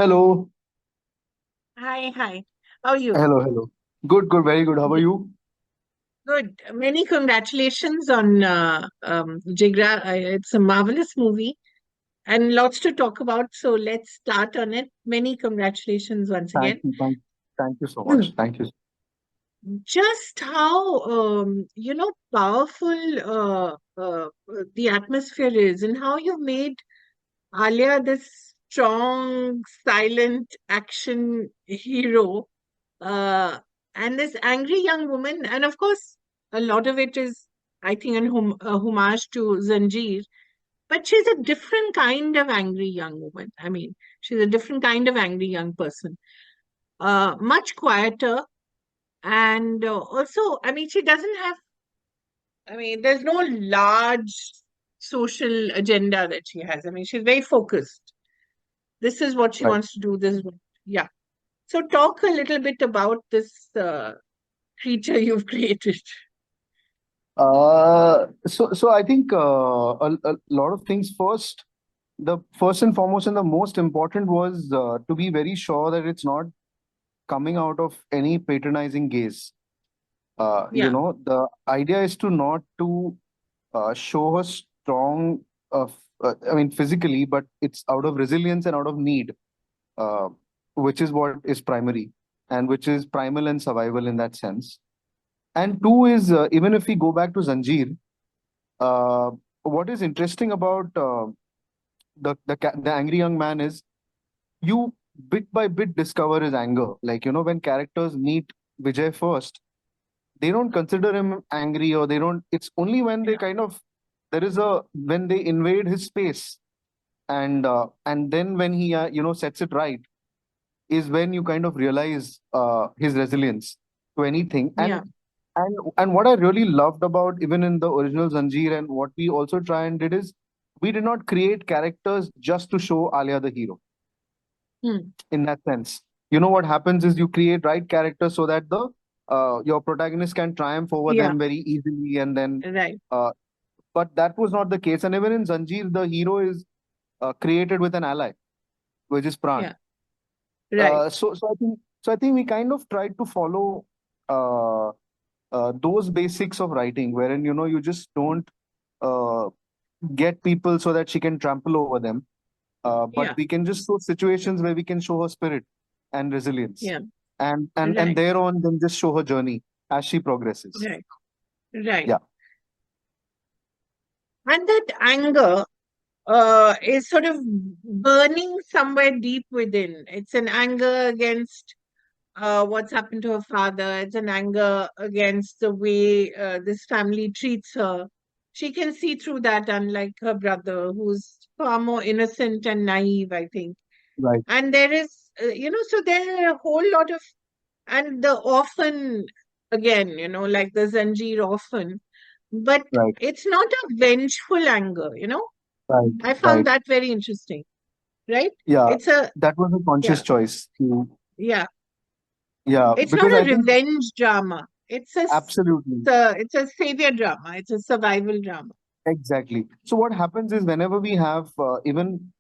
Hello, Hi, hi. How are you? hello. Good, good, very good. How are Good. you? Good. Many congratulations on Jigra. It's a marvelous movie and lots to talk about. So let's start on it. Many congratulations once Thank again. you, thank you so much. Thank you. Just how powerful the atmosphere is, and how you made Alia this strong, silent action hero, uh, and this angry young woman. And of course, a lot of it is, I think, a homage to Zanjeer. But she's a different kind of angry young woman. I mean, she's a different kind of angry young person. Much quieter, and also, I mean, she doesn't have. I mean, there's no large social agenda that she has. I mean, she's very focused. This is what she Right. wants to do. Yeah. So, talk a little bit about this creature you've created. So I think a lot of things first. The first and foremost and the most important was to be very sure that it's not coming out of any patronizing gaze. Yeah, The idea is to not to show her strong, I mean, physically, but it's out of resilience and out of need, uh, which is what is primary and which is primal and survival in that sense. And two is even if we go back to Zanjeer, uh, what is interesting about the angry young man is you bit by bit discover his anger. Like when characters meet Vijay first, they don't consider him angry or they don't. It's only when they yeah, kind of there is a when they invade his space and then when he sets it right is when you kind of realize his resilience to anything. yeah, And what I really loved about even in the original Zanjeer and what we also try and did is we did not create characters just to show Alia the hero hmm, in that sense. What happens is you create right characters so that the your protagonist can triumph over yeah, them very easily and then right, uh, but that was not the case. And even in Zanjeer, the hero is created with an ally, which is Pran. yeah, right, So I think we kind of tried to follow uh, those basics of writing, wherein you just don't uh, get people so that she can trample over them, but yeah, we can just show situations where we can show her spirit and resilience, yeah, and right, thereon then just show her journey as she progresses. right, right. Yeah, And that anger is sort of burning somewhere deep within. It's an anger against what's happened to her father. It's an anger against the way this family treats her. She can see through that, unlike her brother, who's far more innocent and naive, I think. right, And there is, so there are a whole lot of, and the orphan, again, like the Zanjeer orphan, but right, it's not a vengeful anger. right, I found right. that very interesting, right? Yeah, It's a, that was a conscious yeah, choice. yeah. Yeah, It's not because a I think revenge drama. absolutely. It's a savior drama. It's a survival drama. Exactly. So what happens is whenever we have even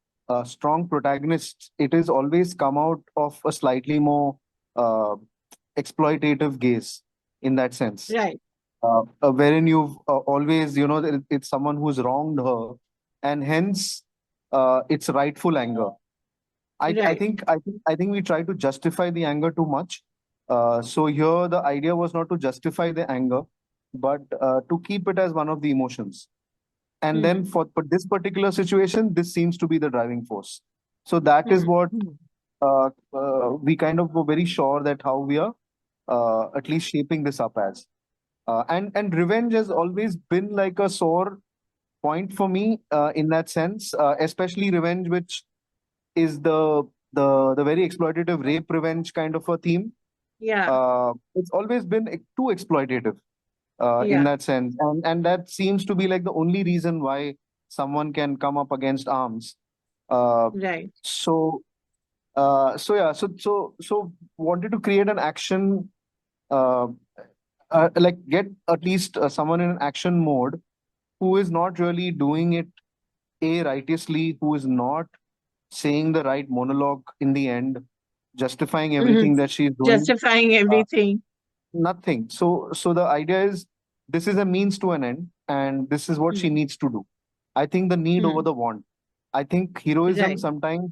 strong protagonists, it is always come out of a slightly more uh, exploitative gaze in that sense, Right, wherein you've always, that it's someone who's wronged her, and hence it's rightful anger. right. I think we try to justify the anger too much. So here the idea was not to justify the anger, but to keep it as one of the emotions. And then Hmm. for this particular situation, this seems to be the driving force. So that is Hmm. what Hmm. we kind of were very sure that how we are at least shaping this up as. And revenge has always been like a sore point for me in that sense, especially revenge, which is the very exploitative rape revenge kind of a theme. Yeah, It's always been too exploitative in yeah, that sense, and that seems to be like the only reason why someone can come up against arms. Uh, right. so so wanted to create an action, uh, like get at least someone in an action mode who is not really doing it a righteously, who is not saying the right monologue in the end, justifying Mhm. everything that she's doing. Justifying Uh, everything. Nothing. So the idea is this is a means to an end, and this is what she Mm. needs to do. I think the need over Mm. the want. I think heroism Right. sometimes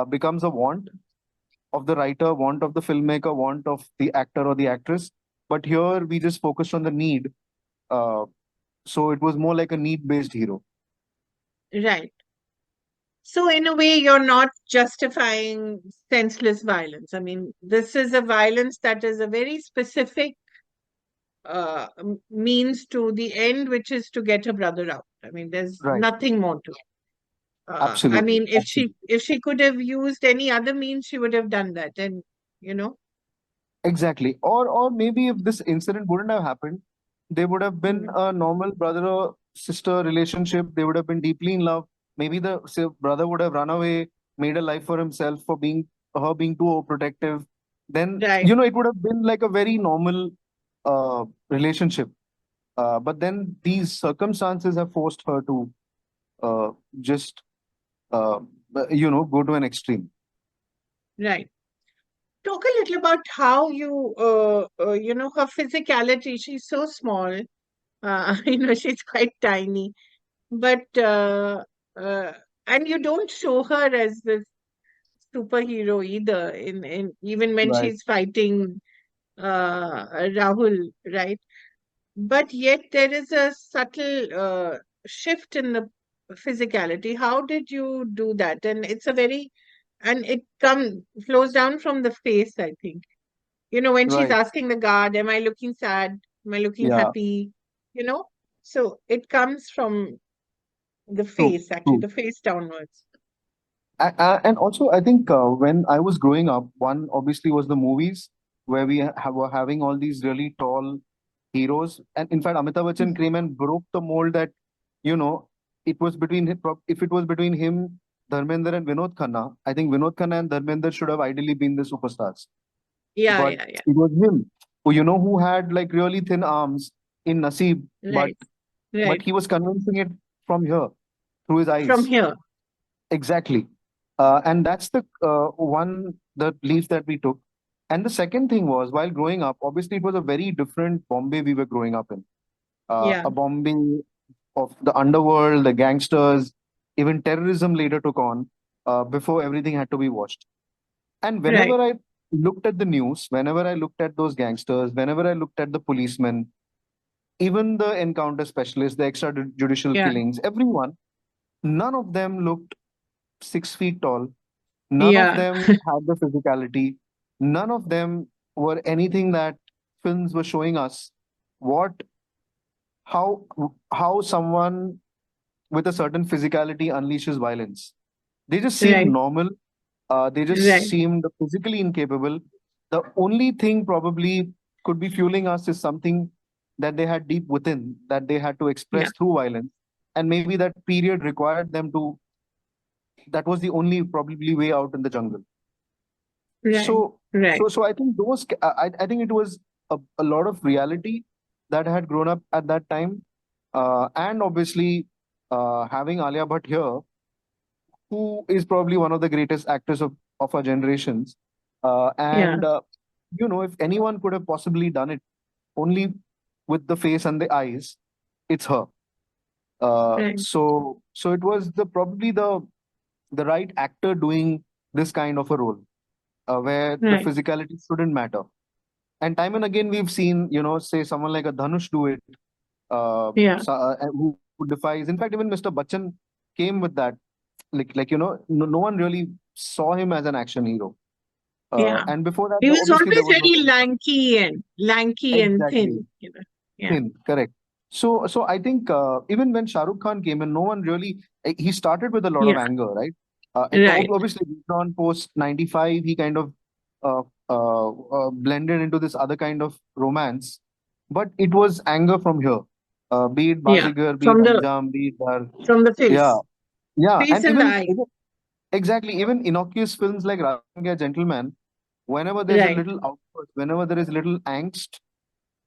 becomes a want of the writer, want of the filmmaker, want of the actor or the actress. But here we just focused on the need. Uh, so it was more like a need-based hero. Right. So, in a way, you're not justifying senseless violence. I mean, this is a violence that is a very specific means to the end, which is to get her brother out. I mean, there's Right. nothing more to it. I Absolutely. mean, Absolutely. if she could have used any other means, she would have done that. And you know, Exactly. Or maybe if this incident wouldn't have happened, they would have been mm, a normal brother or sister relationship. They would have been deeply in love. Maybe the say, brother would have run away, made a life for himself for being her being too overprotective. Then right, it would have been like a very normal relationship. But then these circumstances have forced her to just uh, go to an extreme. right. Talk a little about how you, her physicality. She's so small. She's quite tiny, but uh, and you don't show her as this superhero either. In even when Right. she's fighting Rahul, right? But yet there is a subtle shift in the physicality. How did you do that? And it's a very and it come flows down from the face, I think. When she's Right. asking the guard, am I looking sad? Am I looking Yeah. happy? You know? So it comes from the True. face, actually, True. the face downwards. And also, I think when I was growing up, one obviously was the movies where were having all these really tall heroes. And in fact, Amitabh Bachchan came and broke the mold that, you know, it was if it was between him, Dharmender, and Vinod Khanna, I think Vinod Khanna and Dharmender should have ideally been the superstars. Yeah, But yeah, yeah. it was him who had like really thin arms in Naseeb, but Right, right. he was convincing it from here through his From eyes. here. Exactly. And that's the leaf that we took. And the second thing was, while growing up, obviously it was a very different Bombay we were growing up in. Yeah, A Bombay of the underworld, the gangsters, even terrorism later took on before everything had to be watched. And right. whenever I looked at the news, whenever I looked at those gangsters, whenever I looked at the policemen, even the encounter specialists, the extrajudicial Yeah, killings, everyone, none of them looked 6 feet tall. None of yeah, them had the physicality. None of them were anything that films were showing us what how how someone with a certain physicality unleashes violence. They just seemed right, normal. They just right. seemed physically incapable. The only thing probably could be fueling us is something that they had deep within that they had to Yeah, express through violence. And maybe that period required them to, that was the only probably way out in the jungle. right, So, right. I think I think it was a lot of reality that had grown up at that time, and obviously having Alia Bhatt here, who is probably one of the greatest actors of our generations, Yeah, and if anyone could have possibly done it only with the face and the eyes, it's her. right, So it was probably the right actor doing this kind of a role, where the right. physicality shouldn't matter. And time and again, we've seen, say someone like a Dhanush do it, Yeah, who defies. In fact, even Mr. Bachchan came with that. No one really saw him as an action hero. yeah. And before that, He was obviously, there always was no very such thing. lanky and Exactly. thin. Yeah, Thin, correct. So I think even when Shah Rukh Khan came in, no one really. He started with a lot of yeah, anger, right? right. Obviously, later on post '95, he kind of blended into this other kind of romance, but it was anger from here. Be it Yeah. Bazigar, be it From the Anjam, be it Dar. from the Yeah, face. yeah, Face and and the eye. exactly, even innocuous films like Ranga Gentleman, whenever there's a Right, little outburst, whenever there is little angst,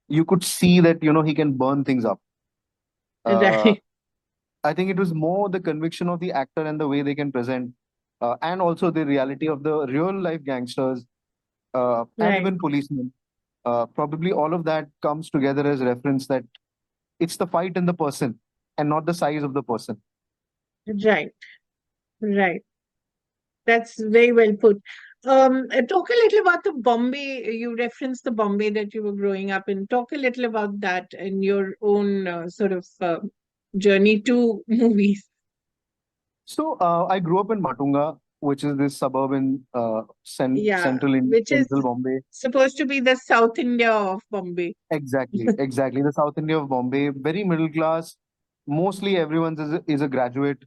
you could see that he can burn things up. Uh, right, I think it was more the conviction of the actor and the way they can present. and also the reality of the real life gangsters and Right. even policemen. Probably all of that comes together as reference that it's the fight in the person and not the size of the person. Right. Right. That's very well put. Talk a little about the Bombay. You referenced the Bombay that you were growing up in. Talk a little about that in your own sort of journey to movies. So I grew up in Matunga, which is this suburb in Yeah, central in which is central Bombay. supposed to be the South India of Bombay. Exactly, exactly. The South India of Bombay, very middle class. Mostly everyone is a graduate,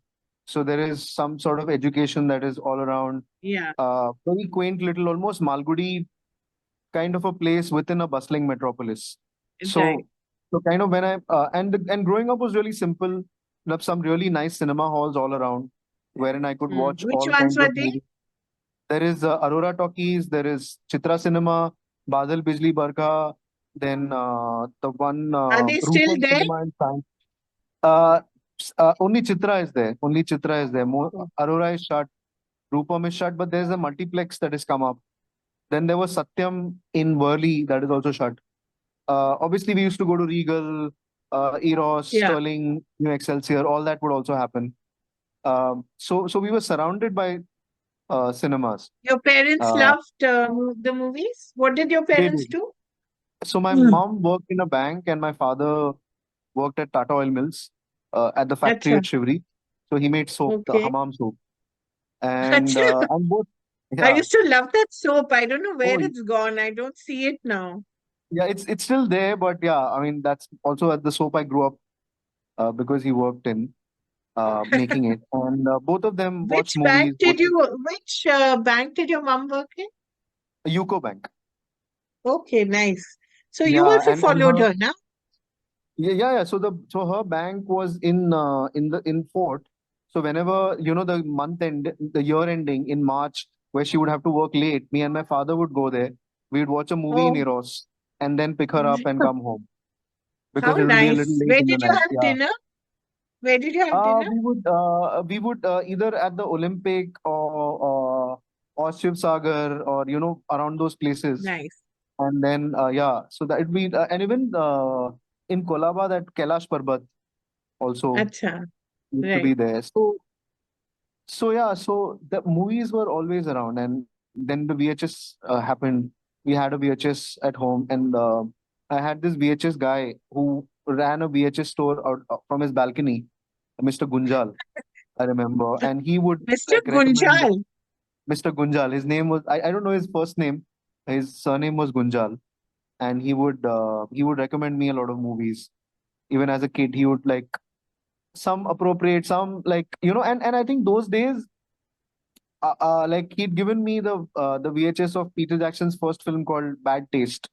so there is some sort of education that is all around. Yeah, Very quaint little, almost Malgudi kind of a place within a bustling metropolis. right. So kind of when I and growing up was really simple. There some really nice cinema halls all around, wherein I could Mm. watch Which all ones kinds were of they? movies. There is Aurora Talkies, there is Chitra Cinema, Badal Bijli Barkha, then the one Are they still Rupam there? Cinema in France. Uh, only Chitra is there. Only Chitra is there. Aurora is shut. Rupam is shut, but there's a multiplex that has come up. Then there was Satyam in Worli that is also shut. Obviously, we used to go to Regal, Eros, Yeah. Sterling, New Excelsior. All that would also happen. So we were surrounded by cinemas. Your parents Uh, loved the movies? What did your they parents did. do? So my Mm. mom worked in a bank, and my father worked at Tata Oil Mills at the factory Acha. at Shivri. So he made soap, the Okay. hammam soap, and Acha. and both. I Yeah. used to love that soap. I don't know Oh, where it's gone. I don't see it now. yeah. It's still there, but yeah. I mean, that's also at the soap I grew up because he worked in making it, and both of them watched movies. Both Which bank did your mom work in? UCO Bank. Okay, nice. So you Yeah, also and followed her. her now? Yeah. So her bank was in Fort. So whenever the month end, the year ending in March, where she would have to work late, me and my father would go there. We'd watch a movie in Oh, Eros and then pick her up and come home how because it will be a little nice. late Where in the did you night. have Yeah. dinner? Where did you have dinner? We would either at the Olympic or Shiv Sagar or around those places, Nice. and then yeah, so that it be and even in Kolaba that Kailash Parbat also Acha. used to be Right. there. So yeah, so the movies were always around, and then the VHS happened. We had a VHS at home, and I had this VHS guy who ran a VHS store out from his balcony, Mr. Gunjal, I remember, and he would Mr. like recommend Gunjal. Mr. Gunjal. His name was I don't know his first name. His surname was Gunjal, and he would recommend me a lot of movies. Even as a kid, he would like some appropriate, some like and I think those days like he'd given me the VHS of Peter Jackson's first film called Bad Taste,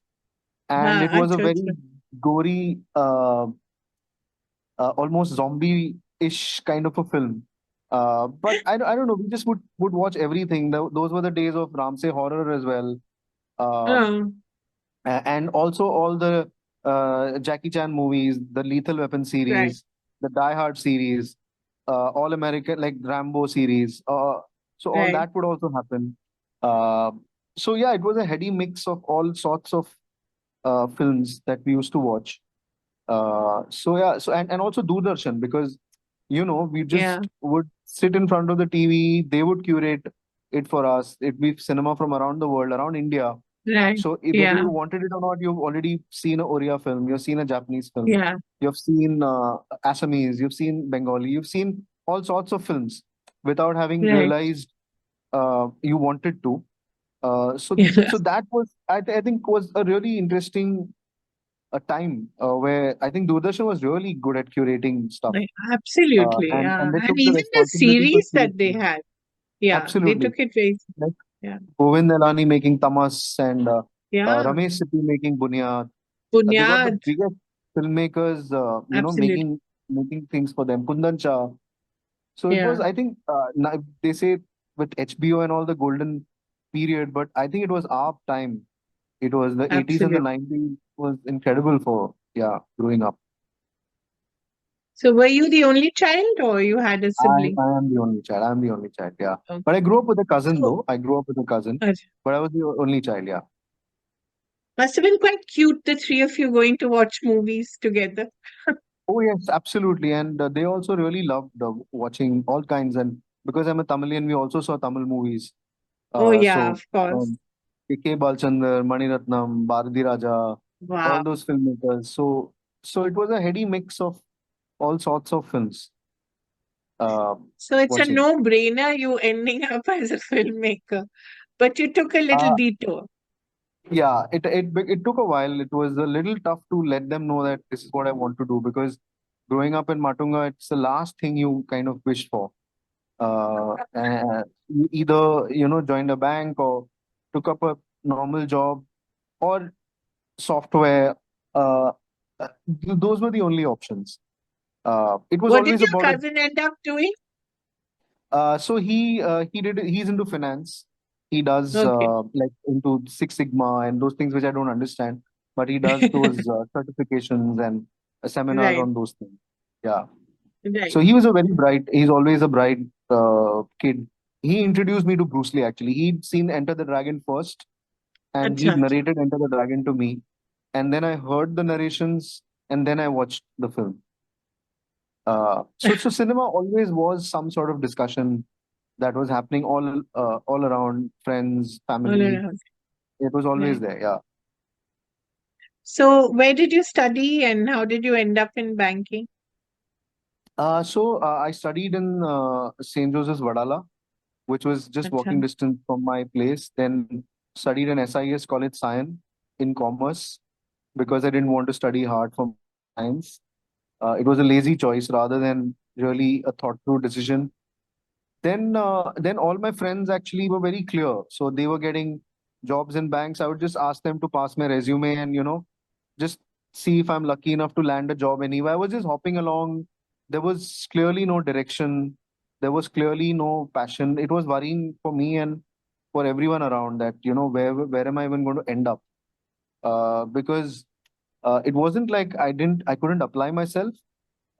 and Ha, it was a acha, very acha. gory, almost zombie-ish kind of a film. But I don't know. We just would watch everything. Those were the days of Ramsey horror as well. Um, Oh, and also all the Jackie Chan movies, the Lethal Weapon right. series, the Die Hard series, All American like Rambo series. So all Right. that would also happen. Uh, so yeah, it was a heady mix of all sorts of films that we used to watch. So yeah, and also Doordarshan because we Yeah. just would sit in front of the TV. They would curate it for us. It'd be cinema from around the world, around India, Right. so whether Yeah. you wanted it or not, you've already seen a Oriya film, you've seen a Japanese film, Yeah. you've seen Assamese, you've seen Bengali, you've seen all sorts of films without having Right. realized you wanted to. Yeah. So that was, I think, was a really interesting time where I think Doordarshan was really good at curating stuff, Like, absolutely. and Yeah. they And took the even the responsibility so series that they seriously. had. Yeah. They Absolutely. took it very. Like Yeah. Govind Nalani making Tamas and Yeah. Ramesh Sippy making Bunyad. They got the Bunyad. biggest filmmakers, Absolutely. making things for them. Kundan Shah. So it was, Yeah. I think, they say with HBO and all the golden period, but I think it was our time. It was the 80s and the Absolutely. 90s was incredible for, yeah, growing up. So were you the only child or you had a sibling? I am the only child. I'm the only child. Yeah. But I Okay. grew up with a cousin So, though. I grew up with a cousin, uh, but I was the only child. Yeah. must have been quite cute, the three of you going to watch movies together. Oh yes, absolutely. And they also really loved watching all kinds. And because I'm a Tamilian, we also saw Tamil movies. Oh, yeah, So of course. K. Balchandar, Mani Ratnam, Bharati Raja, Wow. all those filmmakers. So it was a heady mix of all sorts of films. Uh, So it's a Watching. no-brainer you ending up as a filmmaker, but you took a little Uh, detour. yeah, it took a while. It was a little tough to let them know that this is what I want to do because growing up in Matunga, it's the last thing you kind of wish for. You either joined a bank or took up a normal job or software. Uh, those were the only options. It was What did always your about a cousin end up doing? So he's into finance. He does Okay, like into Six Sigma and those things which I don't understand, but he does those certifications and seminars right, on those things. Yeah. right. So he was a very bright. He's always a bright kid. He introduced me to Bruce Lee. Actually, he'd seen Enter the Dragon first, and Acha, he'd acha. narrated Enter the Dragon to me, and then I heard the narrations, and then I watched the film. So cinema always was some sort of discussion that was happening all around friends, All family. around. It was always Right. there. Yeah. So where did you study and how did you end up in banking? I studied in St. Joseph's Vadala, which was just Acha. walking distance from my place. Then studied in SIS College Science in commerce because I didn't want to study hard for science. It was a lazy choice rather than really a thought through decision. Then all my friends actually were very clear. So they were getting jobs in banks. I would just ask them to pass my resume and just see if I'm lucky enough to land a job anywhere. I was just hopping along. There was clearly no direction. There was clearly no passion. It was worrying for me and for everyone around that where am I even going to end up? Because it wasn't like I couldn't apply myself.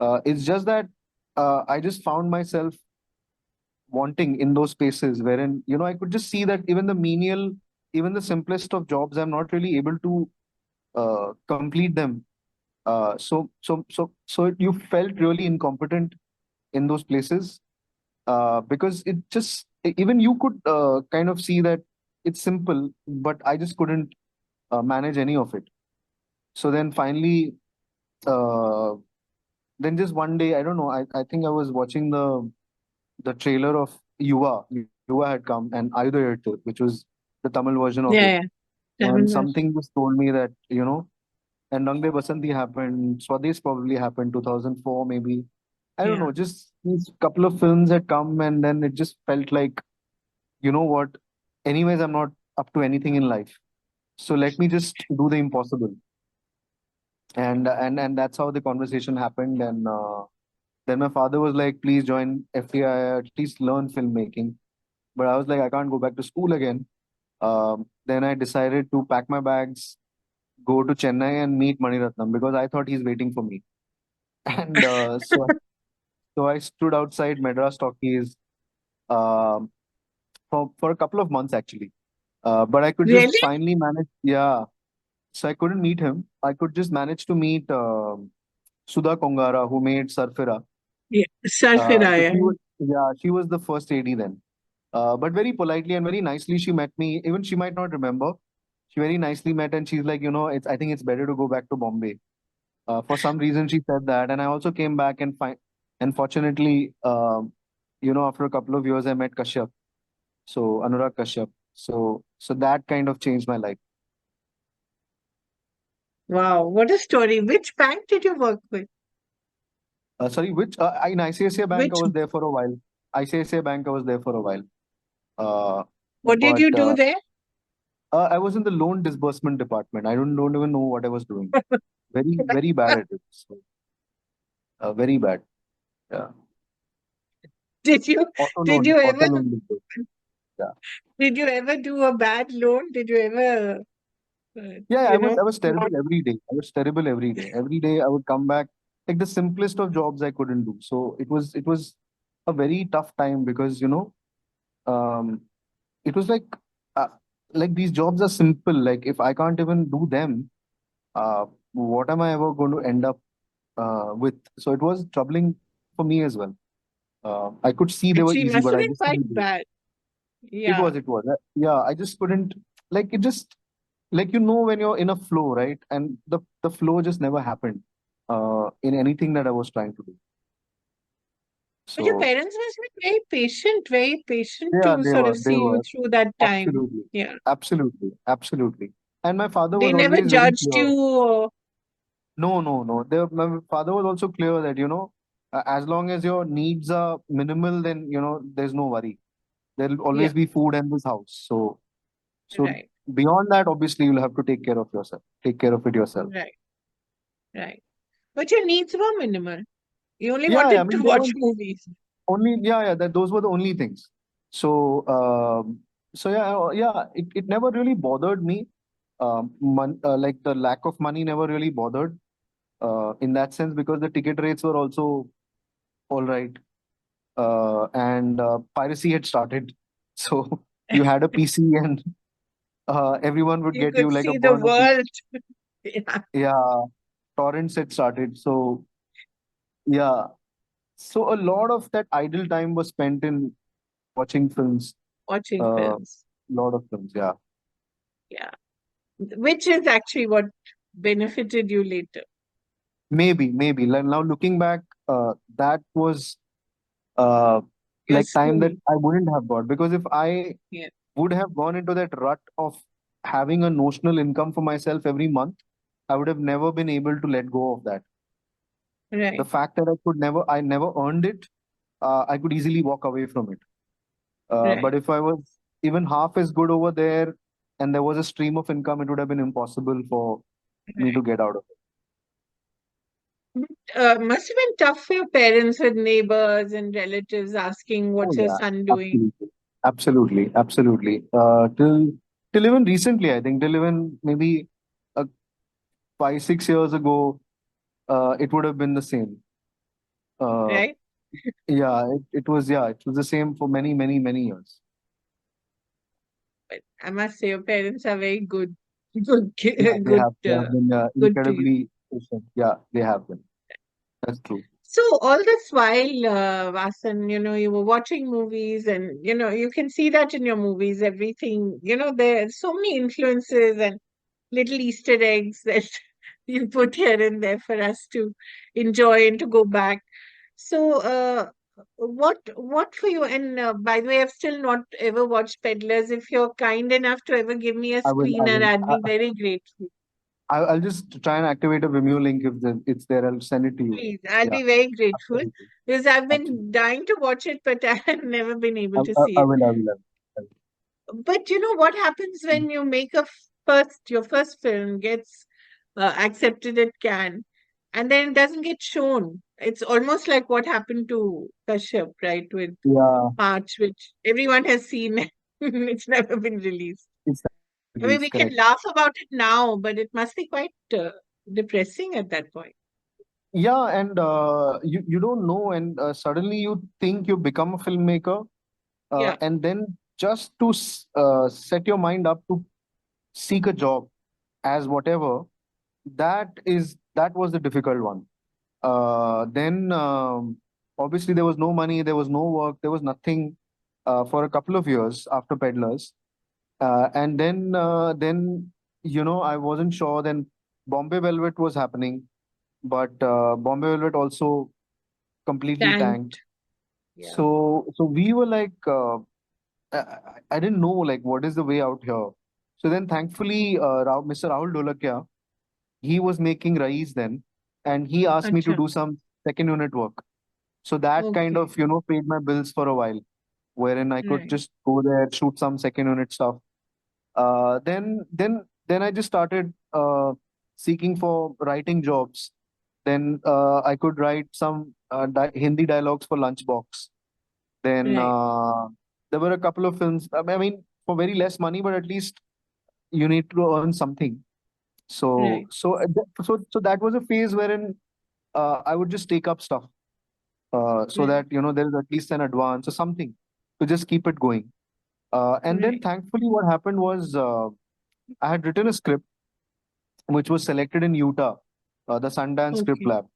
It's just that I just found myself wanting in those spaces wherein I could just see that even the menial, even the simplest of jobs, I'm not really able to complete them. So you felt really incompetent in those places because it just even you could kind of see that it's simple, but I just couldn't manage any of it. So then finally, uh, then just one day, I don't know. I think I was watching the trailer of Yuva. Yuva had come and Ayuda, which was the Tamil version of it. Yeah, yeah. And Tamil version. something just told me that, and Rang De Basanti happened, Swades probably happened 2004 maybe. I don't Yeah. know, just these couple of films had come and then it just felt like, you know what, anyways, I'm not up to anything in life. So let me just do the impossible. And that's how the conversation happened. And then my father was like, please join FTI, at least learn filmmaking. But I was like, I can't go back to school again. Then I decided to pack my bags, go to Chennai and meet Mani Ratnam because I thought he's waiting for me. And so I stood outside Madras Talkies um for a couple of months actually. But I could just Really? finally manage. Yeah. So I couldn't meet him. I could just manage to meet Sudha Kongara, who made Sarfira. Yeah. So Sarfiraya. she was the first AD then. But very politely and very nicely, she met me. Even she might not remember. She very nicely met, and she's like, I think it's better to go back to Bombay. For some reason, she said that, and I also came back and fortunately, after a couple of years, I met Kashyap. So Anurag Kashyap. So that kind of changed my life. Wow, what a story. Which bank did you work with? Sorry, which in ICICI Bank I Which, was there for a while. ICICI Bank I was there for a while. Uh, what did but you do there? I was in the loan disbursement department. I don't even know what I was doing. Very bad at it. So, very bad. Yeah. Did you did you Auto ever loan disbursement. Yeah. did you ever do a bad loan? Did you ever Yeah, you know I was not terrible every day. I was terrible every day. Every day I would come back. like the simplest of jobs I couldn't do. So it was a very tough time because um, it was uh, like these jobs are simple. Like if I can't even do them, what am I ever going to end up with? So it was troubling for me as well. I could see they were Actually, easy, must but have I been just quite couldn't do it. bad. It Yeah, was, it was. Yeah, I just couldn't, like, it just, like, when you're in a flow, right? And the flow just never happened in anything that I was trying to do. but your So, parents must be very patient yeah, to they sort were, of they see you were. through that time. Absolutely. Yeah, Absolutely. Absolutely. And my father they was never always very judged clear. you. Or, No, no, no. My father was also clear that, as long as your needs are minimal, then, there's no worry. There'll yeah, always be food in this house. So right, beyond that, obviously, you'll have to take care of yourself, take care of it yourself. right, right. But your needs were minimal. You only Yeah, yeah, I wanted mean, to they watch weren't movies. only, yeah, yeah, those were the only things. So, yeah, it never really bothered me. Like the lack of money never really bothered in that sense because the ticket rates were also all right. And piracy had started. So you had a PC and everyone would You get you could like a see the burner. world. Yeah, Yeah, torrents had started. So, yeah. So a lot of that idle time was spent in watching films. watching A films. lot of films, yeah. Yeah, which is actually what benefited you later. Maybe. Like now looking back, that was uh, Your like time that school. I wouldn't have got because if I Yeah, would have gone into that rut of having a notional income for myself every month, I would have never been able to let go of that. The right, fact that I never earned it, I could easily walk away from it. But right, if I was even half as good over there and there was a stream of income, it would have been impossible for me right. to get out of it. Must have been tough for your parents with neighbors and relatives asking Oh what's your yeah, son doing. absolutely, absolutely. Till even recently, I think till even maybe 5 6 years ago, it would have been the same. Uh, Right? it was the same for many years. But I must say, your parents are very good, Yeah, they uh, have been good to you. incredibly patient. Yeah, they have been. That's true. So all this while, Vasan, you were watching movies, and you can see that in your movies. Everything, there's so many influences and little Easter eggs that you put here and there for us to enjoy and to go back. So, what for you? And by the way, I've still not ever watched Peddlers. If you're kind enough to ever give me a I will. I screener, will. I'd be very grateful. I'll just try and activate a Vimeo link if it's there. I'll send it to you. Please, I'll Yeah, be very grateful absolutely, because I've absolutely. been dying to watch it, but I've never been able to see I it. will. I will. I will. But you know what happens when you make your first film gets accepted at Cannes, and then it doesn't get shown. It's almost like what happened to Kashyap, right, with Yeah, March, which everyone has seen. It's never been released. it's I mean, release, we can correct. laugh about it now, but it must be quite depressing at that point. Yeah, and you don't know, and suddenly you think you become a filmmaker, Yeah, and then just to set your mind up to seek a job as whatever, that was the difficult one. Then obviously there was no money, there was no work, there was nothing for a couple of years after Peddlers, and then I wasn't sure. Then Bombay Velvet was happening, but Bombay Velvet also completely tanked. tanked. Yeah. So we were like, I didn't know like what is the way out here. So then thankfully, Mr. Rahul Dolakia, he was making Rais then, and he asked me to Acha. do some second unit work. So that kind Okay. of paid my bills for a while, wherein I could Right. just go there, shoot some second unit stuff. Then I just started seeking for writing jobs. Then I could write some Hindi dialogues for Lunchbox. Then Right. there were a couple of films. I mean, for very less money, but at least you need to earn something. So Right. so uh, th- so so that was a phase wherein I would just take up stuff so Right. that there is at least an advance or something to just keep it going. And then Right. thankfully, what happened was I had written a script which was selected in Utah, the Sundance Script Okay. Lab,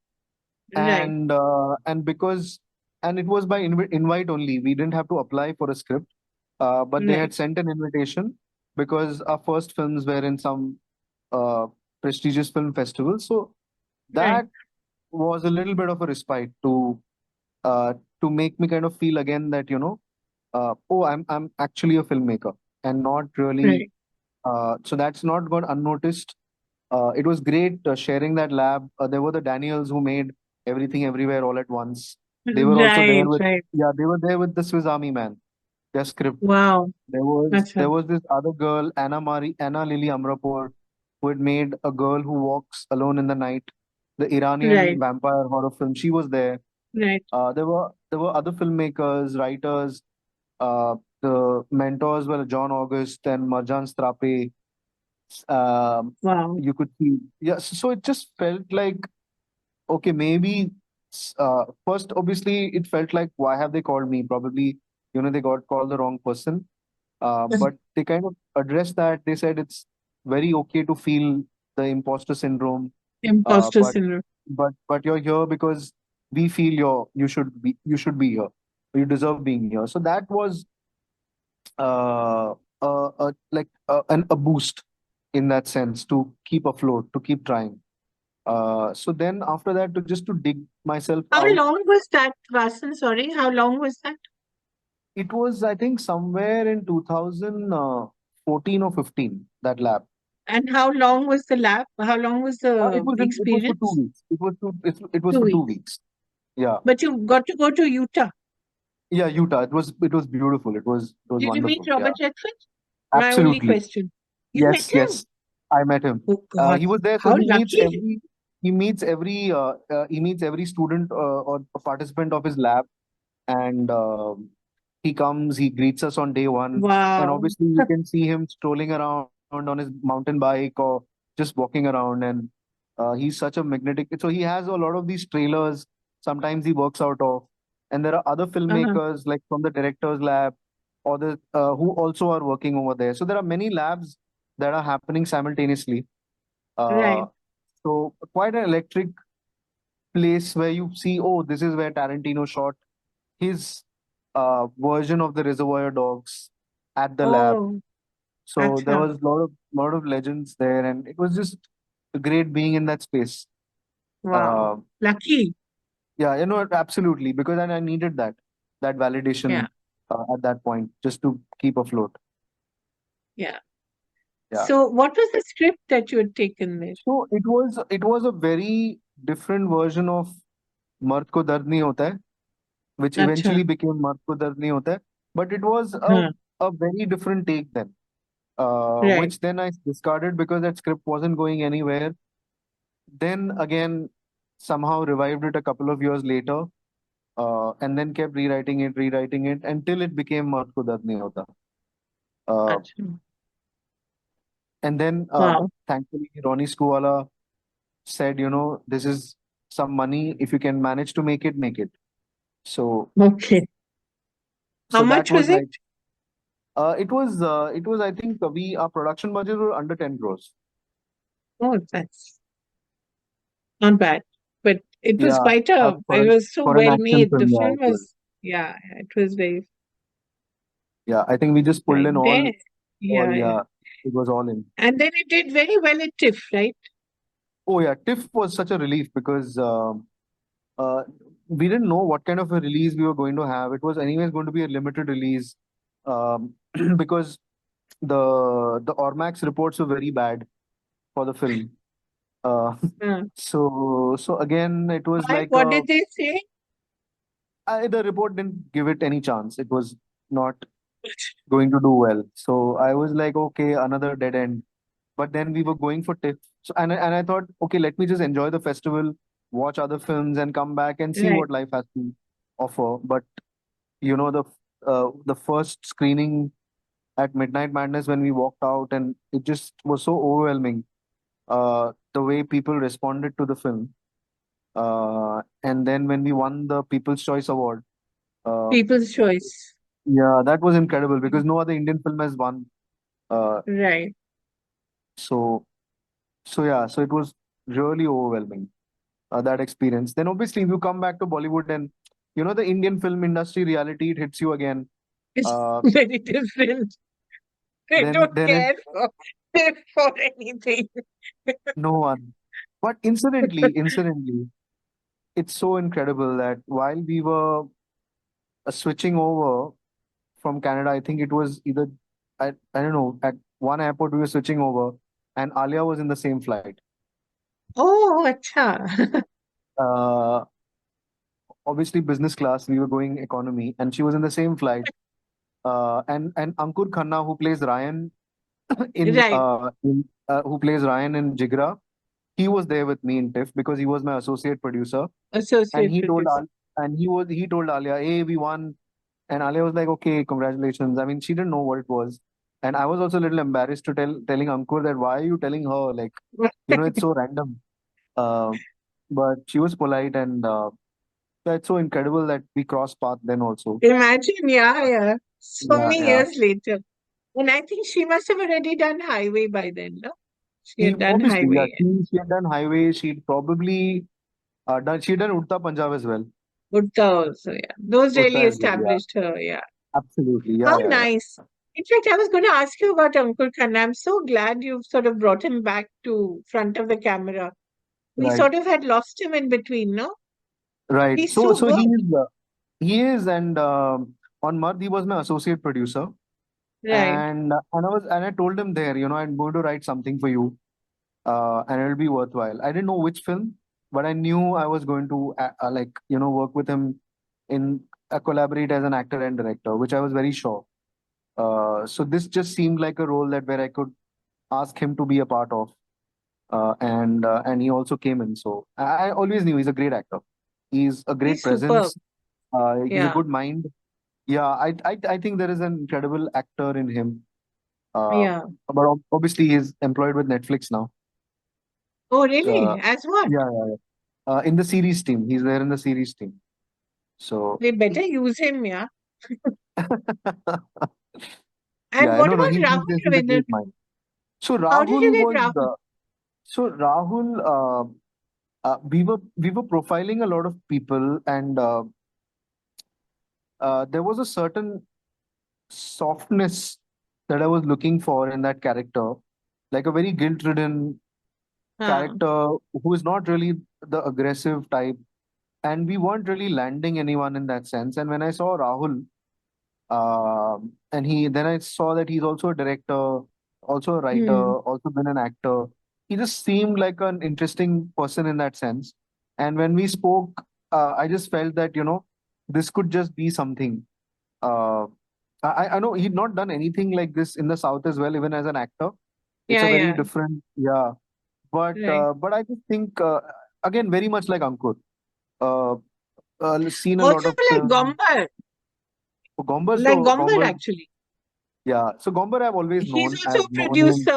Right. and because and it was by invite only. We didn't have to apply for a script, but they had Right. sent an invitation because our first films were in some uh, prestigious film festivals. So Right. that was a little bit of a respite uh, to make me kind of feel again that oh, I'm actually a filmmaker and not really. Right. So that's not gone unnoticed. It was great sharing that lab. There were the Daniels who made Everything Everywhere All at Once. They were also there Right. with, Right. yeah, they were there with the Swiss Army Man, their script. Wow. There Acha. was this other girl, Anna Lily Amrapur, who had made A Girl Who Walks Alone in the Night, the Iranian Right. vampire horror film. She was there. Right. There were other filmmakers, writers. The mentors were John August and Marjan Strape. Um, Wow. you could see, yeah. So it just felt like, okay, maybe first, obviously, it felt like, why have they called me? Probably, they got called the wrong person. But they kind of addressed that. They said it's very okay to feel the imposter syndrome. Uh, Imposter but syndrome. but you're here because we feel you should be here. You deserve being here. So that was a boost in that sense to keep afloat, to keep trying. So then after that, to dig myself How out. long was that, Vasan? Sorry, how long was that? It was, I think, somewhere in 2014 or 15, that lab. And how long was the lab? How long was the It was for two experience? weeks. It was for 2 2 weeks. weeks. Yeah. But you got to go to Utah. Yeah, Utah. It was beautiful. It was Did you meet wonderful. Yeah. Robert Redford? My only Absolutely. question. You met Yes, him? yes. I met him. Oh God, He was there, so how lucky. he meets every student or participant of his lab, and he comes, he greets us on day one, and Wow. obviously you can see him strolling around on his mountain bike or just walking around, and he's such a magnetic. So he has a lot of these trailers. Sometimes he works out of, and there are other Uh-huh. filmmakers like from the director's lab or the who also are working over there. So there are many labs that are happening simultaneously. Uh, Right. so quite an electric place where you see, oh, this is where Tarantino shot his version of the Reservoir Dogs at the lab. Oh, So there acha. was a lot of legends there, and it was just great being in that space. Wow. Uh, Lucky. yeah, absolutely, because I needed that Yeah. validation at that point just to keep afloat. Yeah. Yeah. So what was the script that you had taken there? So it was a very different version of Mard Ko Dard Nahi Hota Hai, which Acha. eventually became Mard Ko Dard Nahi Hota Hai. But it was Huh. a very different take then, Right. which then I discarded because that script wasn't going anywhere. Then again, somehow revived it a couple of years later, and then kept rewriting it until it became Mard Ko Dard Nahi Hota. Uh, Acha. and then, Wow. thankfully, Ronnie Skuwala said, this is some money. If you can manage to make it, make it. So, Okay. How so that much was was it? like, I think our production budget were under 10 crores. Oh, that's not bad. But it was Yeah, quite a, for it an was so for an well action made. The film, yeah, film it was. was, yeah, it was very, Yeah, I think we just pulled right in there. all, Yeah, yeah. yeah, it was all in. And then it did very well at TIFF, right? Oh yeah, TIFF was such a relief because uh, we didn't know what kind of a release we were going to have. It was anyways going to be a limited release, um, because the Ormax reports were very bad for the film. Uh, Uh, so again, it was why? like What did they say? the report didn't give it any chance. It was not going to do well. So I was like, okay, another dead end. But then we were going for TIFF. So and I thought, okay, let me just enjoy the festival, watch other films, and come back and see Right. what life has to offer. But the first screening at Midnight Madness, when we walked out, and it just was so overwhelming. The way people responded to the film. And then when we won the People's Choice Award, uh, People's choice. yeah, that was incredible because no other Indian film has won. Uh, Right. so so it was really overwhelming, that experience. Then obviously you come back to Bollywood and the Indian film industry reality, it hits you again. It's Uh, very different. They then don't then it care for anything. no one. But incidentally, it's so incredible that while we were switching over from Canada, I think it was either I don't know, at one airport we were switching over, and Alia was in the same flight. Oh, acha. Uh, Obviously business class, we were going economy, and she was in the same flight. And Ankur Khanna, who plays Ryan Right. who plays Ryan in Jigra, he was there with me in TIFF because he was my associate producer, and Associate he told producer. he told Alia, "Hey, we won." And Alia was like, "Okay, congratulations." I mean, she didn't know what it was, and I was also a little embarrassed to telling Ankur that why are you telling her, like, it's so random. Uh, but she was polite, and yeah, it's so incredible that we crossed path then also. Imagine, yeah, yeah. So Yeah, many yeah. years later. And I think she must have already done highway by then, no? She She had done obviously, yeah, highway. she had done highway. She'd probably done Udta Punjab as well. Utta also, yeah. Those Udta really as well, yeah. established her, yeah. Absolutely, How yeah, yeah, yeah. nice. In fact, I was going to ask you about Ankur Khanna. I'm so glad you've sort of brought him back to front of the camera. We Right, sort of had lost him in between, no? right. He's So so so good. he is, and on Mard he was my associate producer, Right. and I told him there, I'm going to write something for you, and it'll be worthwhile. I didn't know which film, but I knew I was going to like work with him in collaborate as an actor and director, which I was very sure. So this just seemed like a role that where I could ask him to be a part of, and he also came in. So I always knew he's a great actor. He's a great He's superb. presence. He's a Yeah. good mind. Yeah, I think there is an incredible actor in him. Uh, Yeah. but obviously he's employed with Netflix now. Oh, Uh, really? As what? yeah, yeah, yeah. In the series team, he's there in the series team. So They better use him, yeah. And yeah, what no, no, about Rahul he's a Ravindran? great mind. So How did you Rahul get was Rahul? so Rahul. We were profiling a lot of people, and there was a certain softness that I was looking for in that character, like a very guilt-ridden Huh. character who is not really the aggressive type, and we weren't really landing anyone in that sense. And when I saw Rahul, and then I saw that he's also a director, also a writer, Hmm. also been an actor. He just seemed like an interesting person in that sense. And when we spoke, I just felt that this could just be something. Uh, I know he'd not done anything like this in the South as well, even as an actor. It's Yeah, a very yeah. different, yeah. Right. But I just think again very much like Ankur. Uh, Seen a lot Also of like film. Gombar. Gombar, Like so Gombar, Gombar, actually. yeah. So Gombar, I've always He's known. also I've a known him producer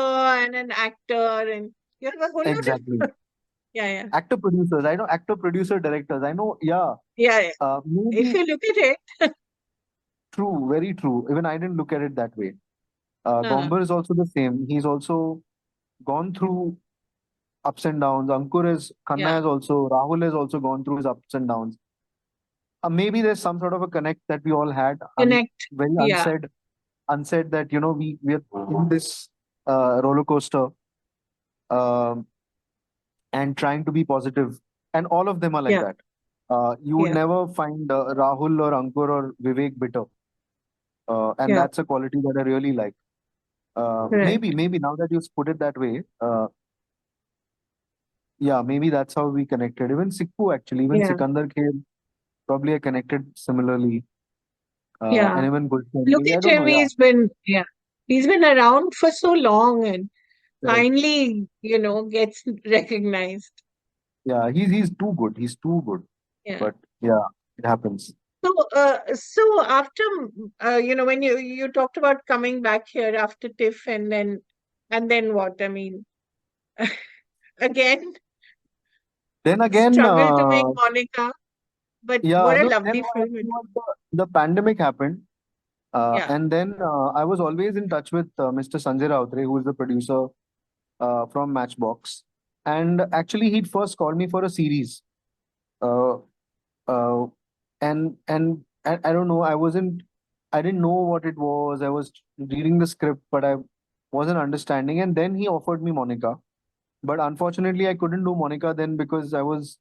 and an actor, and you have a whole lot exactly. of yeah, yeah, Actor producers. I know actor producer directors. I know. Yeah. yeah, yeah. If Maybe you look at it, true. Very true. Even I didn't look at it that way. uh, Gombar is also the same. He's also gone through ups and downs. Khanna yeah, has also, Rahul has also gone through his ups and downs. Maybe there's some sort of a connect that we all had, connect. very Yeah, unsaid that, we are in this roller coaster, um, and trying to be positive. And all of them are like yeah, that. You would yeah, never find Rahul or Ankur or Vivek bitter. And yeah. that's a quality that I really like. Right. Maybe now that you put it that way, yeah, maybe that's how we connected. Even Sikku, actually, even Yeah, Sikandar came, probably I connected similarly. And yeah. even Gulshan, Look maybe I at don't him. know. Yeah, He's been around for so long and correct. finally, gets recognized. Yeah, he's too good. He's too good. Yeah. But yeah, it happens. So after, when you talked about coming back here after TIFF and then what? I mean, again, Then again, struggled to make Monica, but yeah, what a no, then lovely what film happened it was the pandemic happened. Yeah. And then I was always in touch with Mr. Sanjay Rautre, who is the producer from Matchbox. And actually, he'd first called me for a series. Uh, uh, and I don't know, I didn't know what it was. I was reading the script, but I wasn't understanding. And then he offered me Monica. But unfortunately, I couldn't do Monica then because I was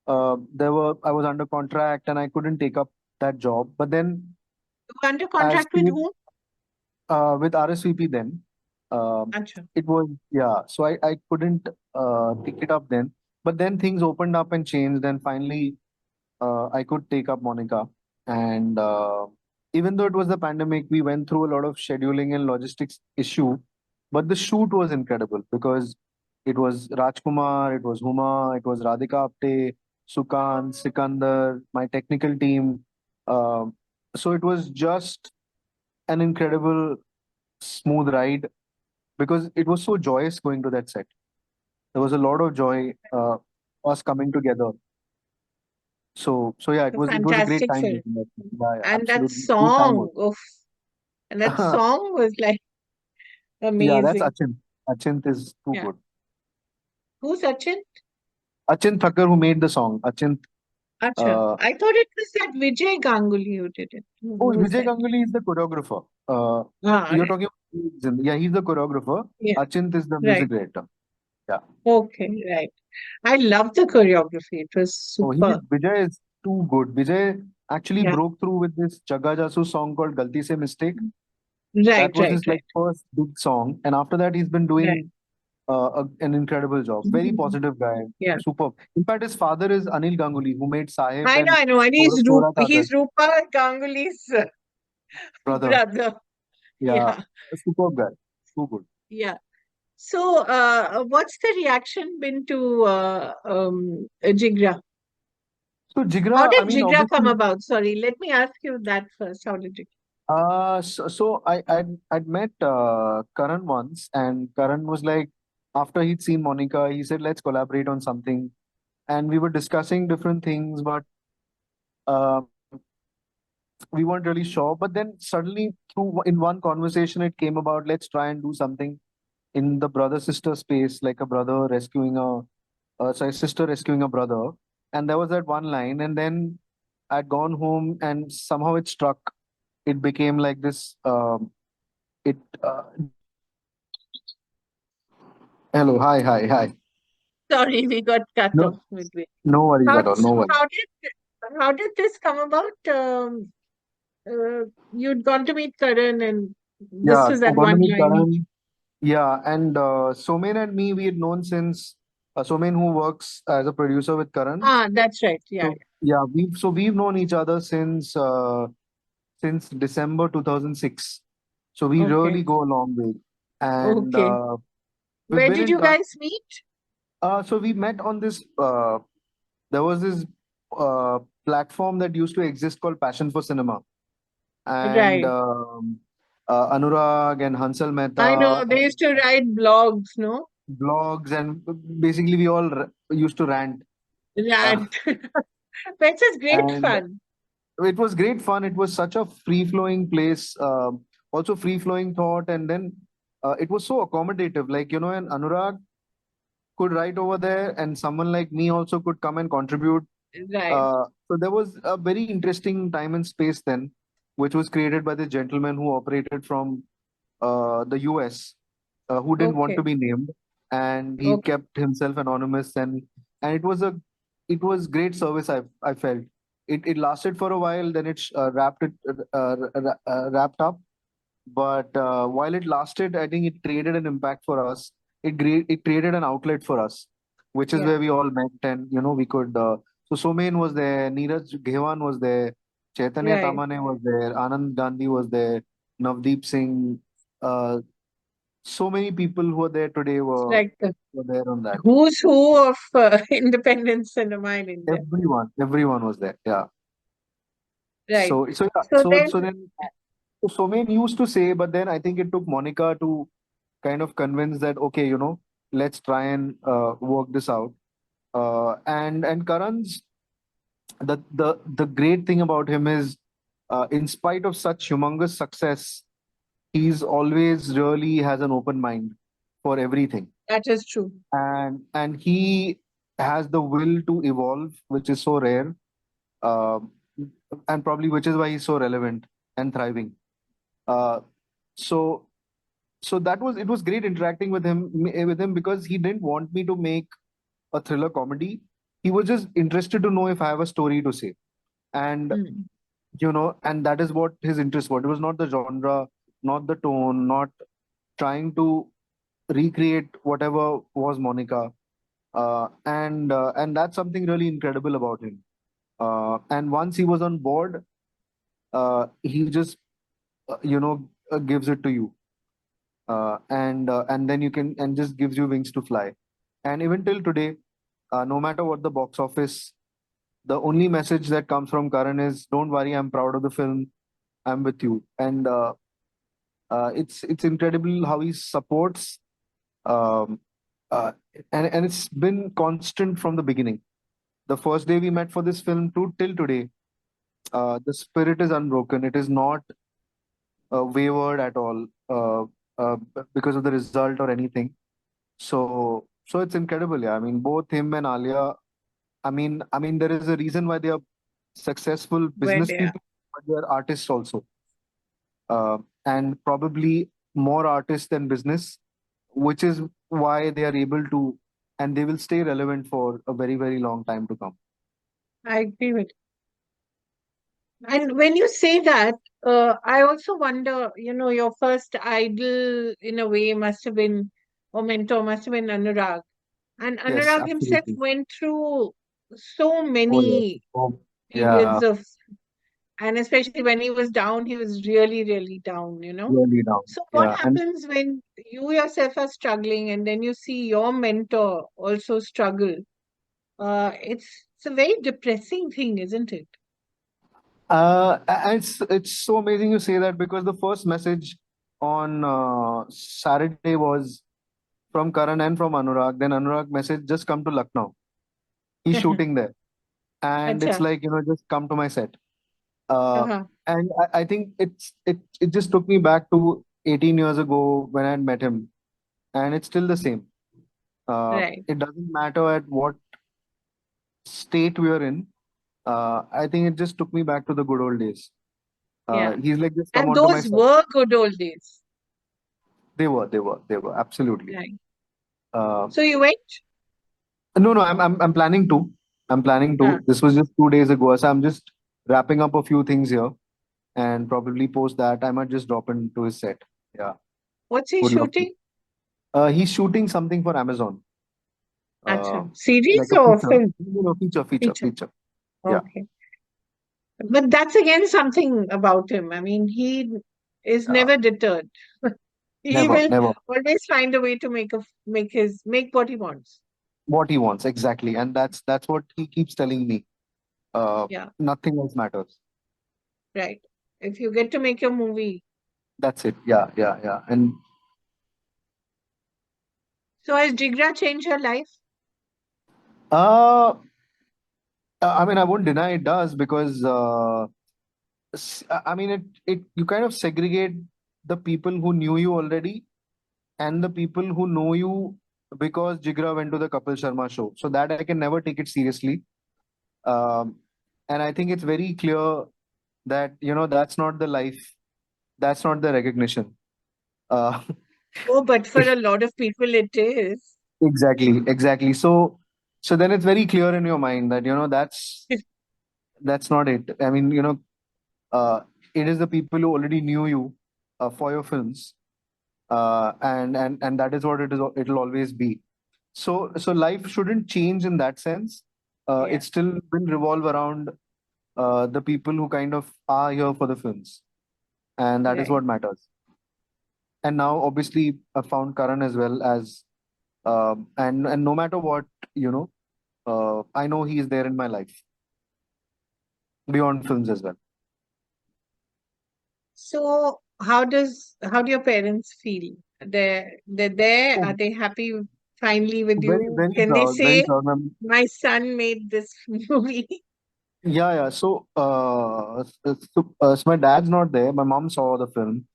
under contract and I couldn't take up that job. But then, You were under as contract with fate whom? with RSVP then. Acha. It was, yeah. So I couldn't pick it up then. But then things opened up and changed, and finally I could take up Monica. And even though it was the pandemic, we went through a lot of scheduling and logistics issue. But the shoot was incredible because it was Rajkumar, it was Huma, it was Radhika Apte, Sukan, Sikandar, my technical team. So it was just an incredible smooth ride because it was so joyous going to that set. There was a lot of joy, us coming together. So yeah, A it was a great fantastic time film. making that film. Yeah, yeah, And that absolutely. Full time song, work. of and that song was like Yeah, that's amazing. Achint. Achint is too Yeah. good. Who's Sachin? Achint Thakkar who made the song. Achint. Acha. Uh, I thought it was that Vijay Ganguly who did it. Who oh, was Vijay that? Ganguly is the choreographer. Ah, You're right. talking about, yeah, he's the choreographer. Yeah, Achint is the music right. director. Yeah. Okay, right. I love the choreography. It was Oh, super. Vijay is too good. Vijay actually Yeah. broke through with this Jagga Jasu song called Galti Se Mistake. That Right, was right, his like right, first big song, and after that he's been right. doing an incredible job. Very positive guy, Yeah. superb. In fact, his father is Anil Ganguly, who made Sahib I know, and I know. And Kora Kagaz, He's Rupa Ganguly's brother. brother. Yeah, Yeah, a superb guy, too good. yeah. So, what's the reaction been to Jigra? So How Jigra, I did mean, Jigra come obviously, about? Sorry, let me ask you that first. How did it? I'd met Karan once, and Karan was like, after he'd seen Monica, he said, "Let's collaborate on something." And we were discussing different things, but um, we weren't really sure. But then suddenly, through in one conversation, it came about, let's try and do something in the brother sister space, like a brother rescuing a sister rescuing a brother. And there was that one line, and then I'd gone home, and somehow it struck. It became like this. It Hello, hi, hi, hi. Sorry, we got cut No, off midway. no worries How at all. so No worries. how did this come about? You'd gone to meet Karan, and this Yeah, was that going to one meet line. Karan. Yeah, and Somen and me, we had known since Somen, who works as a producer with Karan. Ah, that's right. Yeah. So yeah, we've known each other since December 2006. So we Okay. really go a long way, and Okay. we've Where been did in you touch. guys meet? So we met on this. There was this platform that used to exist called Passion for Cinema, and Right. Anurag and Hansal I Mehta know they used to write blogs, no? blogs, and basically we all used to rant. Uh, Right. Which is great and fun. it was great fun. It was such a free flowing place, also free flowing thought, and then it was so accommodative. Like, and Anurag could write over there, and someone like me also could come and contribute. Right. So there was a very interesting time and space then, which was created by the gentleman who operated from the US, who didn't want to Okay. be named, and he Okay. kept himself anonymous, and it was great service. I felt it lasted for a while, then wrapped up. But while it lasted, I think it created an impact for us. It created an outlet for us, which is Yeah. where we all met, and we could. So Somen was there, Neeraj Ghewan was there, Chaitanya Right. Tamane was there, Anand Gandhi was there, Navdeep Singh. So many people who are there today It's like the were there on that. who's who of independent cinema in India. Everyone was there. Yeah. Right. Yeah. So then, So then so Somen used to say, but then I think it took Monica to kind of convince that okay, let's try and work this out. And Karan's the great thing about him is, in spite of such humongous success, he's always really has an open mind for everything, That is true. and he has the will to evolve, which is so rare, um, and probably which is why he's so relevant and thriving. Uh, so so that was it was great interacting with him because he didn't want me to make a thriller comedy. He was just interested to know if I have a story to say, and Mm. and that is what his interest was. It was not the genre, not the tone, not trying to recreate whatever was Monica, and that's something really incredible about him. And once he was on board, he just gives it to you, and then you can and just gives you wings to fly. And even till today, no matter what the box office, the only message that comes from Karan is, "Don't worry, I'm proud of the film. I'm with you." And it's incredible how he supports, um, uh, and it's been constant from the beginning. The first day we met for this film to till today, the spirit is unbroken. It is not wavered at all, because of the result or anything. So it's incredible. Yeah, I mean, both him and Alia. I mean, there is a reason why they are successful Where business they are. people, but they are artists also, and probably more artists than business, which is why they are able to, and they will stay relevant for a very, very long time to come. I agree with you. And when you say that, I also wonder, your first idol in a way must have been, or mentor must have been Anurag. And Yes, Anurag himself absolutely. went through so Oh, yes. many Oh, yeah, periods of, and especially when he was down, he was really, really down. really down. So what Yeah, and happens when you yourself are struggling and then you see your mentor also struggle? It's a very depressing thing, isn't it? it's so amazing you say that, because the first message on Saturday was from Karan and from Anurag. Then Anurag message, just come to Lucknow. He's shooting there, and it's Acha. like, just come to my set. Uh, Uh-huh. and I think it just took me back to 18 years ago when I had met him, and it's still the same. Right. It doesn't matter at what state we are in. I think it just took me back to the good old days. Yeah. He's like, just come And onto my those set. were good old days. They were absolutely. Right. Uh, So you went? no, no, I'm planning to. I'm planning Huh. to. This was just 2 days ago, so I'm just wrapping up a few things here, and probably post that I might just drop into his set. Yeah, What's he would love to. shooting? He's shooting something for Amazon, uh, Acha. Series like a or feature. film? Feature. Feature. Yeah, Okay. But that's again something about him. I mean, he is yeah. never deterred. He Never, will never. always find a way to make what he wants. What he wants exactly, and that's what he keeps telling me. Yeah, Nothing else matters. right. If you get to make your movie. That's it. Yeah, yeah, yeah. And So has Jigra changed her life? uh, I mean, I won't deny it does, because I mean, it you kind of segregate the people who knew you already and the people who know you because Jigra went to the Kapil Sharma show. So that I can never take it seriously. Um, and I think it's very clear that, that's not the life, that's not the recognition. Uh, Oh, but for a lot of people it is. exactly, exactly. So then it's very clear in your mind that, that's not it. I mean, uh, it is the people who already knew you for your films, and that is what it'll always be. So life shouldn't change in that sense. Yeah, It's still will revolve around the people who kind of are here for the films, and that is right. what matters. And now, obviously, I found Karan as well as, and no matter what, I know he is there in my life beyond films as well. So how do your parents feel? They're there? Oh, Are they happy finally with Very, you? very Can they proud, very say proud. my son made this movie? Yeah, yeah. So my dad's not there. My mom saw the film,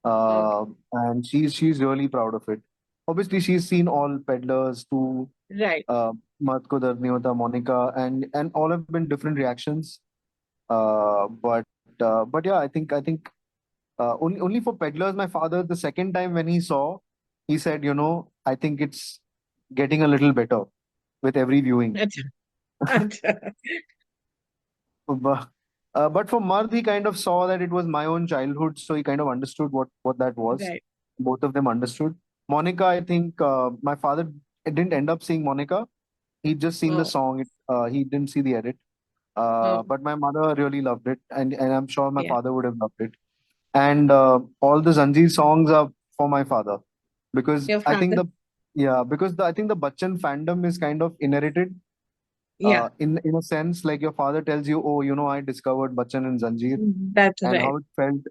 Okay, and she's really proud of it. Obviously, she's seen all Peddlers to right. uh, Mat Ko Dard Nahi Hota, Monica, and all have been different reactions. But yeah, I think only for Peddlers, my father the second time when he saw, he said, I think it's getting a little better with every viewing. Acha, acha. But, but for Mard, he kind of saw that it was my own childhood, so he kind of understood what that was. Right. Both of them understood. Monica, I think my father didn't end up seeing Monica. He just seen the Oh, song. He didn't see the edit. oh, But my mother really loved it, and I'm sure my yeah. father would have loved it. And all the Zanjeer songs are for my father because Your I think father? I think the Bachchan fandom is kind of inherited Yeah, in a sense, like your father tells you, oh, I discovered Bachchan and Zanjeer, that's and right. how it felt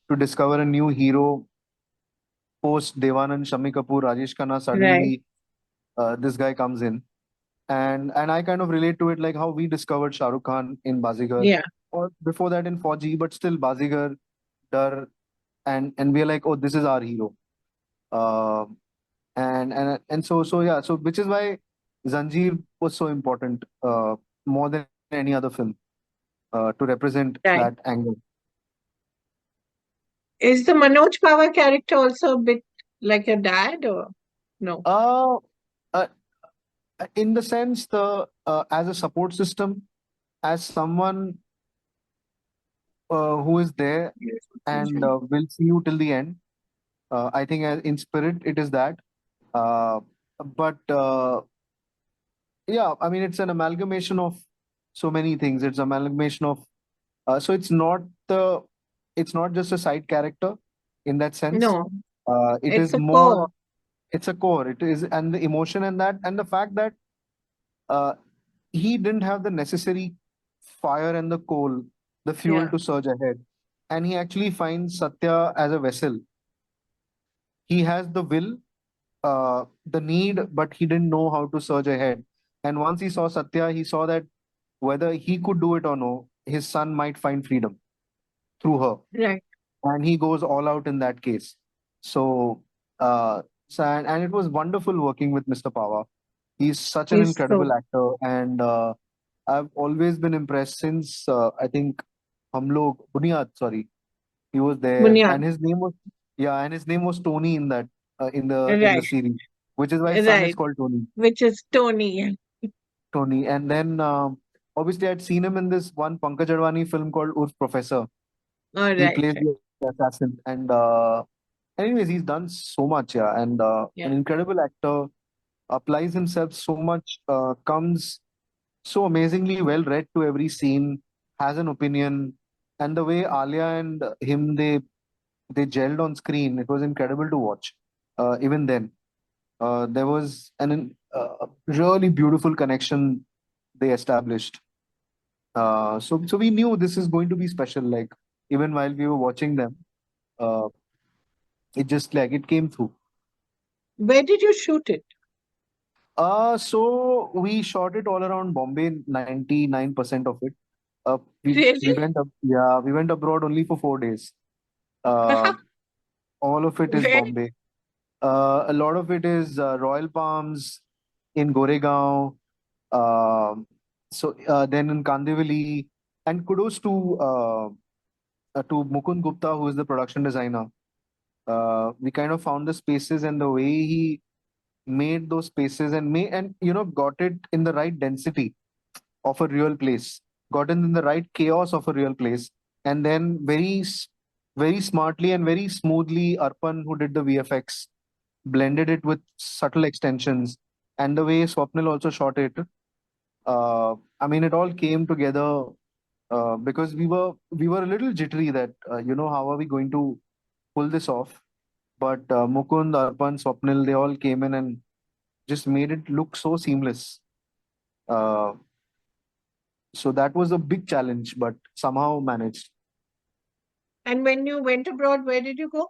to discover a new hero post Devanand, Shami Kapoor, Rajesh Khanna. Right. Suddenly, this guy comes in, and I kind of relate to it like how we discovered Shah Rukh Khan in Bazigar, Yeah, or before that in Fauji, but still Bazigar, Dar, and we're like, oh, this is our hero. Uh, and so yeah, so which is why Zanjeer was so important, more than any other film, to represent right. that angle. Is the Manoj Baba character also a bit like your dad or no? Uh, uh, in the sense, the as a support system, as someone who is there and will see you till the end. I think in spirit it is that. Uh, but yeah, I mean it's an amalgamation of so many things. It's amalgamation of so it's not just a side character in that sense. No, It it's is a core. more. It's a core. It is, and the emotion and that, and the fact that uh, he didn't have the necessary fire and the coal, the fuel Yeah, to surge ahead. And he actually finds Satya as a vessel. He has the will, the need, but he didn't know how to surge ahead. And once he saw Satya, he saw that whether he could do it or no, his son might find freedom through her. right. And he goes all out in that case. So, and it was wonderful working with Mr. Pawa. He's such an He's incredible so actor, and I've always been impressed since I think Hum Log Bunyad, sorry, he was there, Bunyad. and his name was yeah, and his name was Tony in that in the Right, series, which is why his son is right. called Tony. Which is Tony. Tony, and then obviously I'd seen him in this one Pankaj Advani film called Urf Professor. All He right, plays right. the assassin, and anyways, he's done so much, yeah, and an Yeah. incredible actor, applies himself so much, comes so amazingly well read to every scene, has an opinion, and the way Alia and him they gelled on screen, it was incredible to watch. Even then, there was an really beautiful connection they established. So we knew this is going to be special. Like even while we were watching them, uh, it just like it came through. Where did you shoot it? So we shot it all around Bombay, 99% of it. We Really? went up, yeah, we went abroad only for 4 days. Uh, all of it is Where? Bombay. A lot of it is Royal Palms in Goregaon. Um then in Kandivali, and kudos to Mukund Gupta, who is the production designer. We kind of found the spaces and the way he made those spaces and got it in the right density of a real place, got it in the right chaos of a real place, and then very smartly and very smoothly, Arpan, who did the VFX, blended it with subtle extensions, and the way Swapnil also shot it. I mean, it all came together because we were a little jittery that how are we going to pull this off? But Mukund, Arpan, Swapnil, they all came in and just made it look so seamless. Uh, so that was a big challenge, but somehow managed. And when you went abroad, where did you go?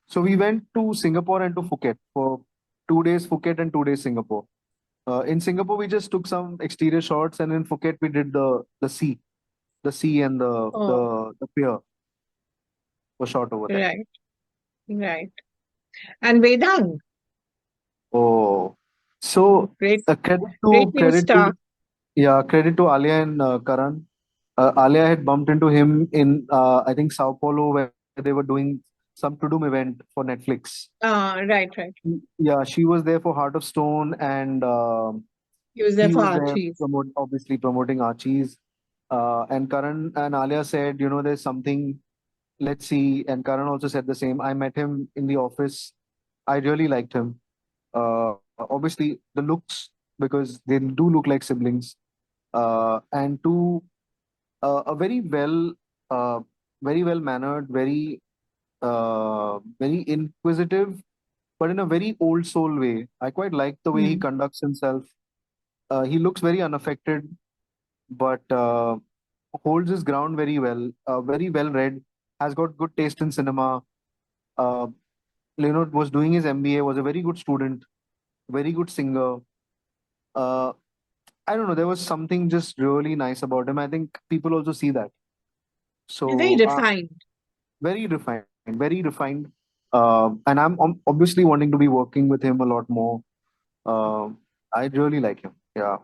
So we went to Singapore and to Phuket for 2 days Phuket and 2 days Singapore. In Singapore, we just took some exterior shots, and in Phuket, we did the sea and Oh, the pier was shot over there. right, right. And Vedang, Oh, so great, credit great to new star. credit to Alia and Karan. Alia had bumped into him in I think Sao Paulo, where they were doing some to-do event for Netflix. Right, right. Yeah, she was there for Heart of Stone, and He was there he for was there Archie's. obviously promoting Archie's. And Karan and Alia said, there's something. Let's see. And Karan also said the same. I met him in the office. I really liked him. Obviously, the looks, because they do look like siblings. And two, a uh, very well mannered, very inquisitive, but in a very old soul way. I quite like the way he Hmm. conducts himself. He looks very unaffected, but holds his ground very well. Very well read, has got good taste in cinema. Uh, was doing his MBA, was a very good student, very good singer. Uh, I don't know, there was something just really nice about him. I think people also see that. He's very So refined. very refined, very refined. And I'm obviously wanting to be working with him a lot more. Uh, I really like him. Yeah,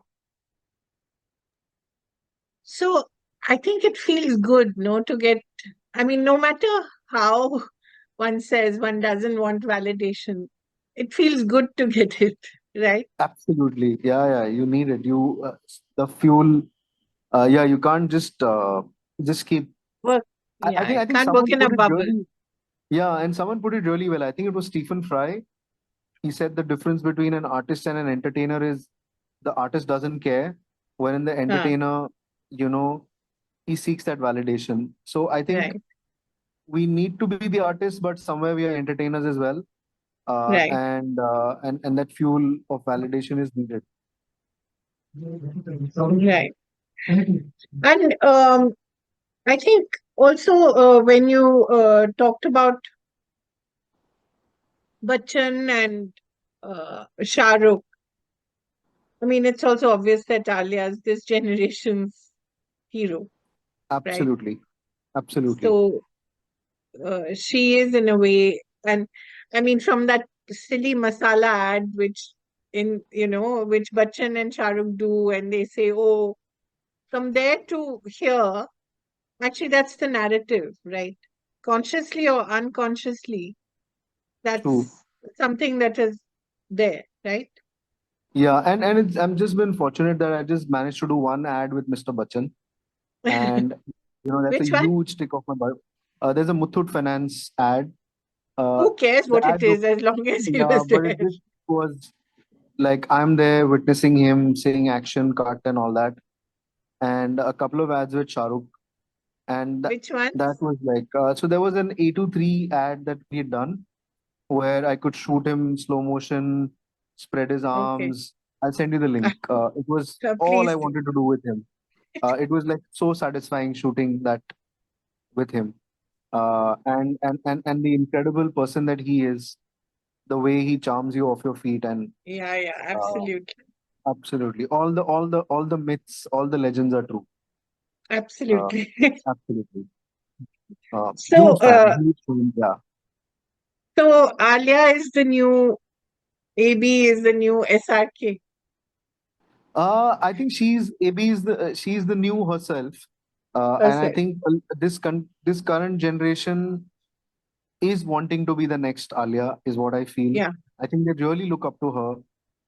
So I think it feels good, no, to get, I mean, no matter how one says one doesn't want validation, it feels good to get it, right? absolutely. Yeah, yeah. You need it. The fuel. Yeah, you can't just keep. Work. I, I Yeah, think I it think can't work someone in a put it bubble. really. Yeah, and someone put it really well. I think it was Stephen Fry. He said the difference between an artist and an entertainer is the artist doesn't care, wherein the Ah, entertainer, you know, he seeks that validation. So I think right, we need to be the artists, but somewhere we are entertainers as well. right, And that fuel of validation is needed. right. And I think also when you talked about Bachchan and Shah Rukh, I mean, it's also obvious that Alia is this generation's hero, right? Absolutely, absolutely. So she is in a way, and I mean, from that silly masala ad, which which Bachchan and Shah Rukh do, and they say, "Oh," from there to here, actually, that's the narrative, right? Consciously or unconsciously, True. that's something that is there, right? Yeah, and I'm just been fortunate that I just managed to do one ad with Mr. Bachchan, and that's a Which one? huge tick off my butt. There's a Muthoot Finance ad. Uh, Who cares the what it ad look, is as long as he yeah, was but it there? just was like I'm there witnessing him saying action, cut, and all that, and a couple of ads with Shah Rukh, and Which ones? that was like so there was an A23 ad that we had done where I could shoot him slow motion, spread his Okay. arms. I'll send you the link. It was all I Please do. wanted to do with him. It was like so satisfying shooting that with him. And the incredible person that he is, the way he charms you off your feet, and Yeah, yeah, uh, absolutely. absolutely all the myths, all the legends are true. Uh, Absolutely. Absolutely. So, Huge fan. Yeah. so Alia is the new AB is the new SRK. I think she's the new herself, and I Herself. think this current generation is wanting to be the next Alia, is what I feel. Yeah. I think they really look up to her,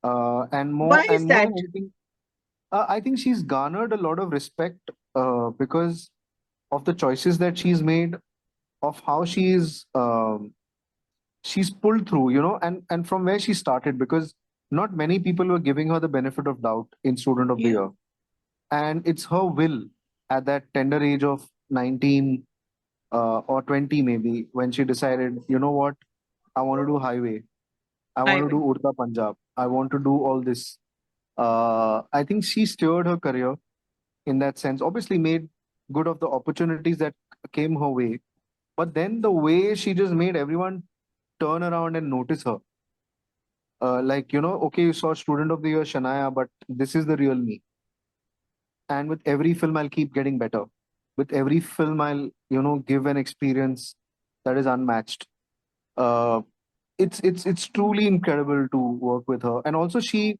Why is and more that? than anything, I think she's garnered a lot of respect because of the choices that she's made, of how she's pulled through, and from where she started, because not many people were giving her the benefit of doubt in Student of the Yeah. Year. And it's her will at that tender age of 19 or 20, maybe, when she decided, you know what, I want to do highway, I want to do Highway. Urta Punjab, I want to do all this. I think she steered her career in that sense, obviously made good of the opportunities that came her way, but then the way she just made everyone turn around and notice her. Like, okay, you saw Student of the Year Shania, but this is the real me. And with every film, I'll keep getting better. With every film, I'll, give an experience that is unmatched. Uh, it's truly incredible to work with her. And also, she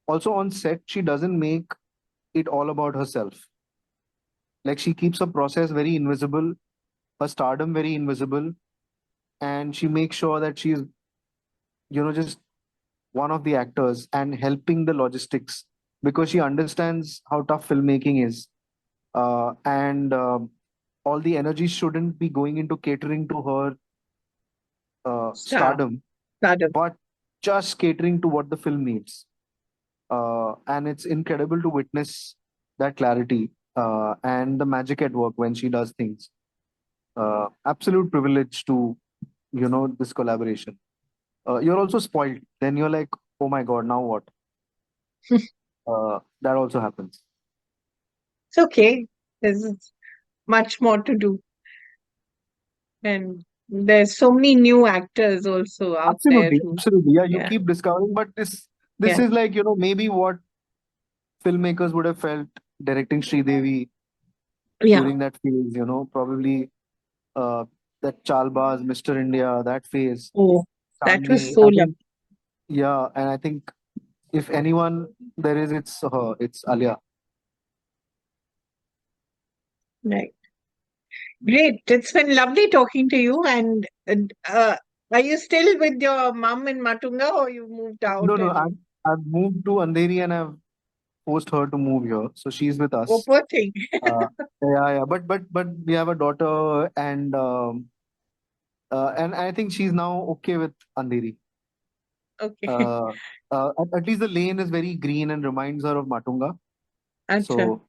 also on set, she doesn't make it all about herself. Like, she keeps her process very invisible, her stardom very invisible, and she makes sure that she's, just one of the actors and helping the logistics, because she understands how tough filmmaking is. And all the energy shouldn't be going into catering to her Star, stardom, stardom. but just catering to what the film needs. And it's incredible to witness that clarity and the magic at work when she does things. Absolute privilege to, this collaboration. You're also spoiled. Then you're like, oh my God, now what? That also happens. It's okay. There's much more to do. And there's so many new actors also out there Absolutely, who, absolutely. Yeah, you yeah, keep discovering, but this yeah, is like, maybe what filmmakers would have felt directing Devi yeah. during that phase, probably uh, that Chalbaz, Mr. India, that phase, Oh, that was Chandni. so I lovely. think, yeah, and I think if anyone there is, it's her, it's Alia. Right. Great. It's been lovely talking to you. And are you still with your mum in Matunga or you moved out No, no, and I've moved to Andheri and I've forced her to move here, so she's with oh, us. poor thing. Yeah, yeah, but we have a daughter, and I think she's now okay with Andheri. Okay. Uh, at least the lane is very green and reminds her of Matunga. Acha. So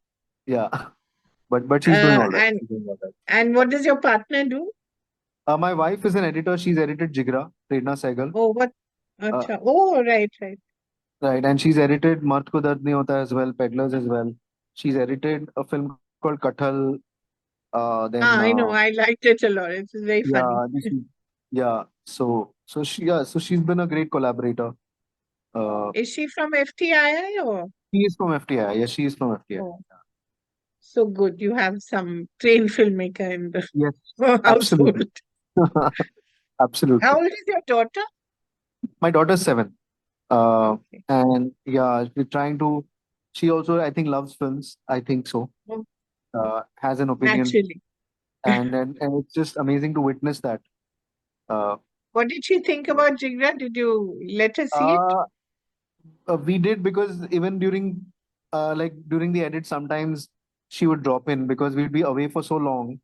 yeah, but she's doing all right. And She's doing all right. what does your partner do? My wife is an editor. She's edited Jigra, Prerna Sehgal. Oh, what? Uh, Acha. Oh, right, right. right, and she's edited Mart Ko Dard Nahi Hota as well, Peddlers as well. She's edited a film called Kathal. Then Ah, I know. I liked it a lot. It's very funny. yeah, yeah. So she's been a great collaborator. Uh, Is she from FTII or? she is from FTI. Yeah, she is from FTI. Oh, so good. You have some trained filmmaker in the Yes, absolutely. household. How Absolutely. old is your daughter? My daughter's 7. Uh, Okay. and yeah, we're trying to. She also, I think, loves films. I think so. Oh, Has an opinion, naturally. and it's just amazing to witness that. Uh, What did she think about Jigra? Did you let her see it? uh, we did, because even during the edit, sometimes she would drop in because we'd be away for so long.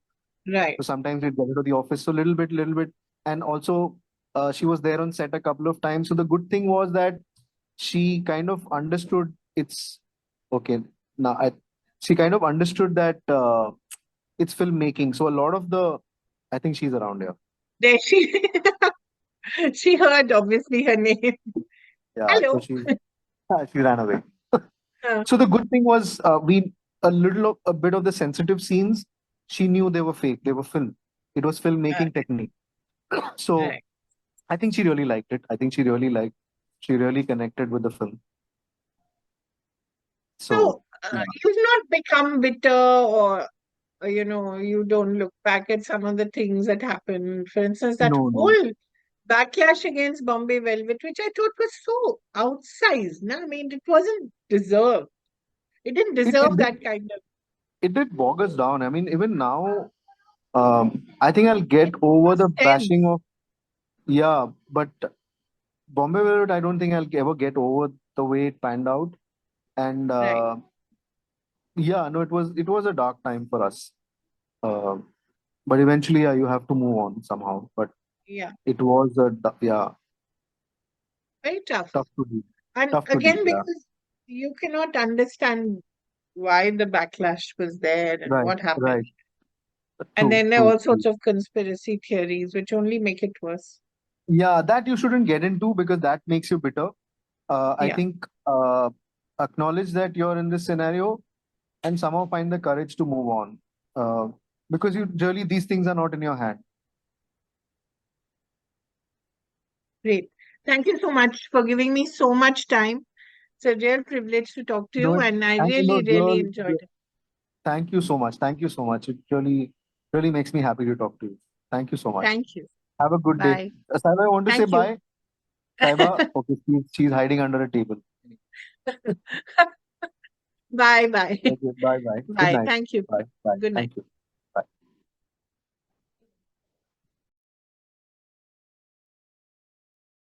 Right. So sometimes we'd get to the office, so little bit, and also she was there on set a couple of times. So the good thing was that she kind of understood it's okay. Now, she kind of understood that it's filmmaking. So a lot of I think she's around here. There she she heard obviously her name. Yeah, so Hello. she ran away. Uh, So the good thing was a bit of the sensitive scenes. She knew they were fake. They were film. It was filmmaking technique. So right. I think she really liked it. I think she really liked. She really connected with the film. So So yeah. you've not become bitter or you don't look back at some of the things that happened. For instance, that No, no. whole backlash against Bombay Velvet, which I thought was so outsized. No? I mean, it wasn't deserved. It didn't It deserve did that kind of it did bog us down. I mean, even now, I think I'll get it over was the tense. bashing of, yeah, but Bombay Velvet, I don't think I'll ever get over the way it panned out. And Right. yeah, no, it was a dark time for us. Uh, but eventually, yeah, you have to move on somehow. But Yeah. it was yeah, Very tough. tough to do. And Tough to do. again, Yeah. because you cannot understand why the backlash was there and Right. what happened. Right. And True. then there are True. all True. sorts of conspiracy theories, which only make it worse. Yeah, that you shouldn't get into because that makes you bitter. I Yeah, think acknowledge that you're in this scenario and somehow find the courage to move on. Uh, because you really, these things are not in your hand. great. Thank you so much for giving me so much time. It's a real privilege to talk to No, you, and I thank you. really, No, really enjoyed it. thank you so much. Thank you so much. It really makes me happy to talk to you. Thank you so much. Thank you. Have a good day. Bye. Saiba, I want to say Thank you. bye. Saiba, okay, she's hiding under a table. Bye bye. Okay, bye bye. Good Bye. night. Thank you. Bye bye. Good night. Thank you.